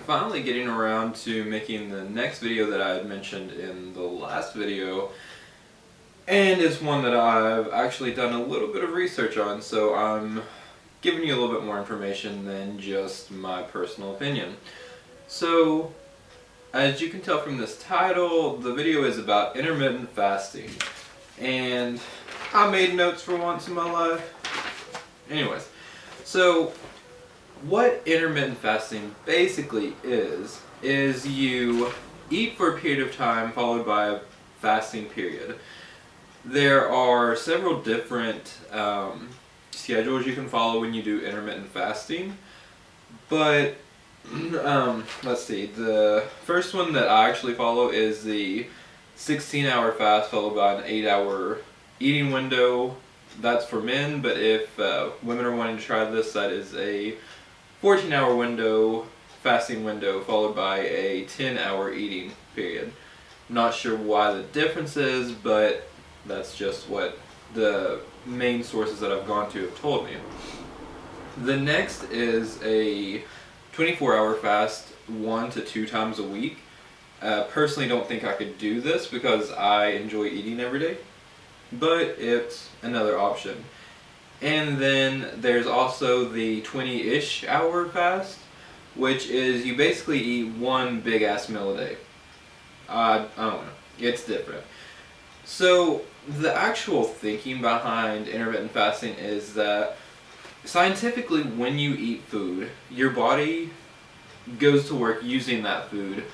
finally getting around to making the next video that I had mentioned in the last video, and it's one that I've actually done a little bit of research on, so I'm giving you a little bit more information than just my personal opinion. So, as you can tell from this title, the video is about intermittent fasting, and I made notes for once in my life. Anyways, so what intermittent fasting basically is you eat for a period of time followed by a fasting period. There are several different schedules you can follow when you do intermittent fasting, but let's see, the first one that I actually follow is the 16-hour fast followed by an 8-hour eating window. That's for men, but if women are wanting to try this, that is a 14-hour window, fasting window, followed by a 10-hour eating period. Not sure why the difference is, but that's just what the main sources that I've gone to have told me. The next is a 24-hour fast 1 to 2 times a week. Personally don't think I could do this because I enjoy eating every day, but it's another option. And then there's also the 20-ish hour fast, which is you basically eat one big ass meal a day. I don't know, it's different. So the actual thinking behind intermittent fasting is that scientifically when you eat food, your body goes to work using that food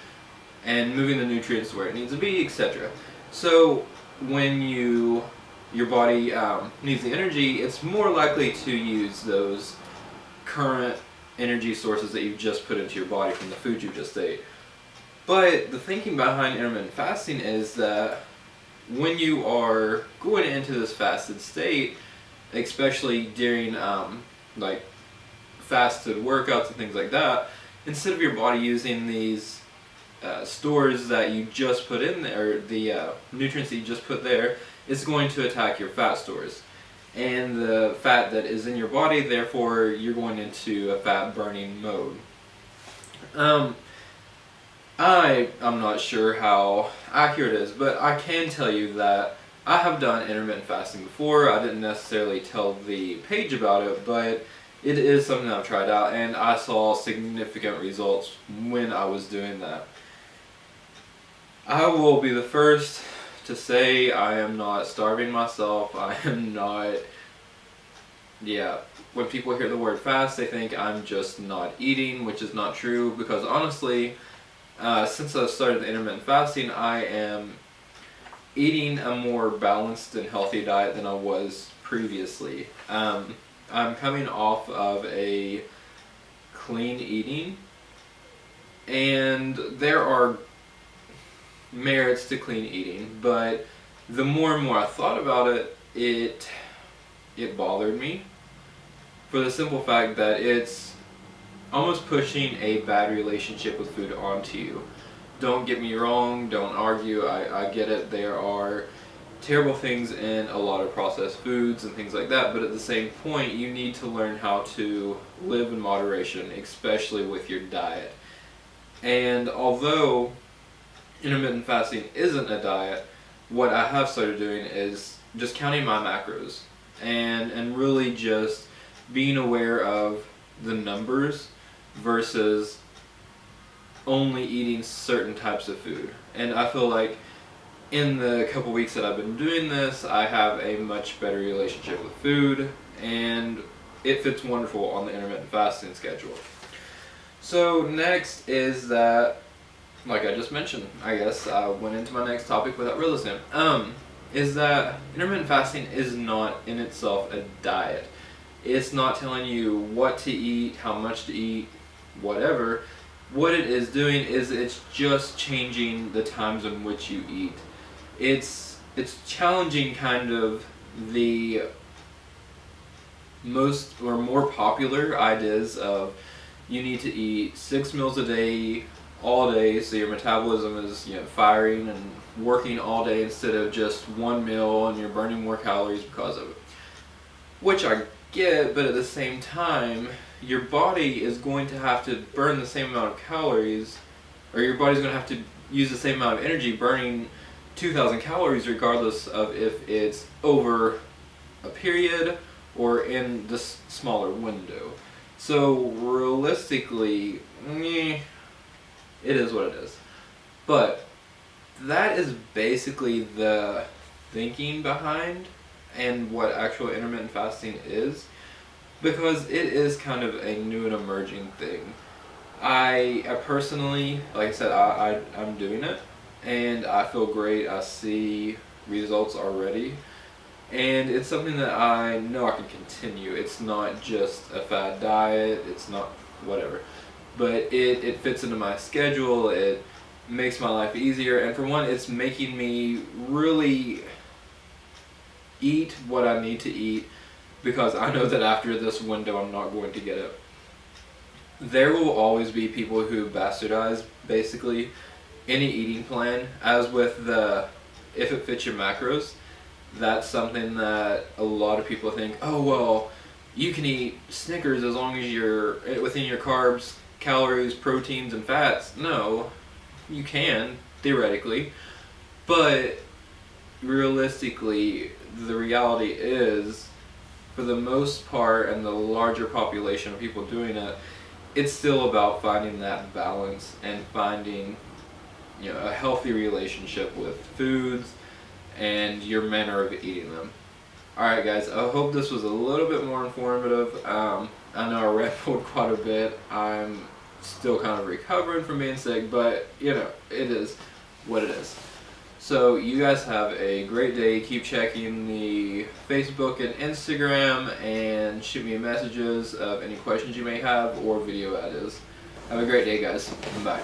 and moving the nutrients where it needs to be, etc. So when your body needs the energy, it's more likely to use those current energy sources that you've just put into your body from the food you just ate. But the thinking behind intermittent fasting is that when you are going into this fasted state, especially during like fasted workouts and things like that, instead of your body using these stores that you just put in there, the nutrients that you just put there, it's going to attack your fat stores and the fat that is in your body, therefore you're going into a fat burning mode. I'm not sure how accurate it is, but I can tell you that I have done intermittent fasting before. I didn't necessarily tell the page about it, but it is something I've tried out and I saw significant results when I was doing that. I will be the first to say I am not starving myself. I am not, when people hear the word fast, they think I'm just not eating, which is not true, because honestly, since I started the intermittent fasting, I am eating a more balanced and healthy diet than I was previously. I'm coming off of a clean eating, and there are merits to clean eating, but the more and more I thought about it, it bothered me, for the simple fact that it's almost pushing a bad relationship with food onto you. Don't get me wrong, don't argue, I get it, there are terrible things in a lot of processed foods and things like that, but at the same point you need to learn how to live in moderation, especially with your diet. And although intermittent fasting isn't a diet, what I have started doing is just counting my macros and really just being aware of the numbers versus only eating certain types of food. And I feel like in the couple weeks that I've been doing this, I have a much better relationship with food, and it fits wonderful on the intermittent fasting schedule. So next is that, like I just mentioned, I guess I went into my next topic without realizing it, is that intermittent fasting is not in itself a diet. It's not telling you what to eat, how much to eat, whatever. What it is doing is it's just changing the times in which you eat. It's challenging kind of the most or more popular ideas of you need to eat 6 meals a day all day, so your metabolism is firing and working all day instead of just one meal and you're burning more calories because of it. Which I get, but at the same time, your body is going to have to burn the same amount of calories, or your body's going to have to use the same amount of energy burning 2,000 calories regardless of if it's over a period or in this smaller window. So realistically, it is what it is. But that is basically the thinking behind and what actual intermittent fasting is, because it is kind of a new and emerging thing. I personally, like I said, I'm doing it, and I feel great. I see results already, and it's something that I know I can continue. It's not just a fad diet, it's not whatever, but it fits into my schedule, it makes my life easier, and for one, it's making me really eat what I need to eat, because I know that after this window I'm not going to get it. There will always be people who bastardize basically any eating plan, as with the if it fits your macros. That's something that a lot of people think, oh well, you can eat Snickers as long as you're within your carbs, calories, proteins, and fats. No, you can, theoretically, but realistically, the reality is, for the most part, and the larger population of people doing it, it's still about finding that balance and finding, a healthy relationship with foods and your manner of eating them. Alright guys, I hope this was a little bit more informative. I know I rambled quite a bit. I'm still kind of recovering from being sick, but it is what it is. So you guys have a great day. Keep checking the Facebook and Instagram, and shoot me messages of any questions you may have or video ideas. Have a great day, guys. Bye.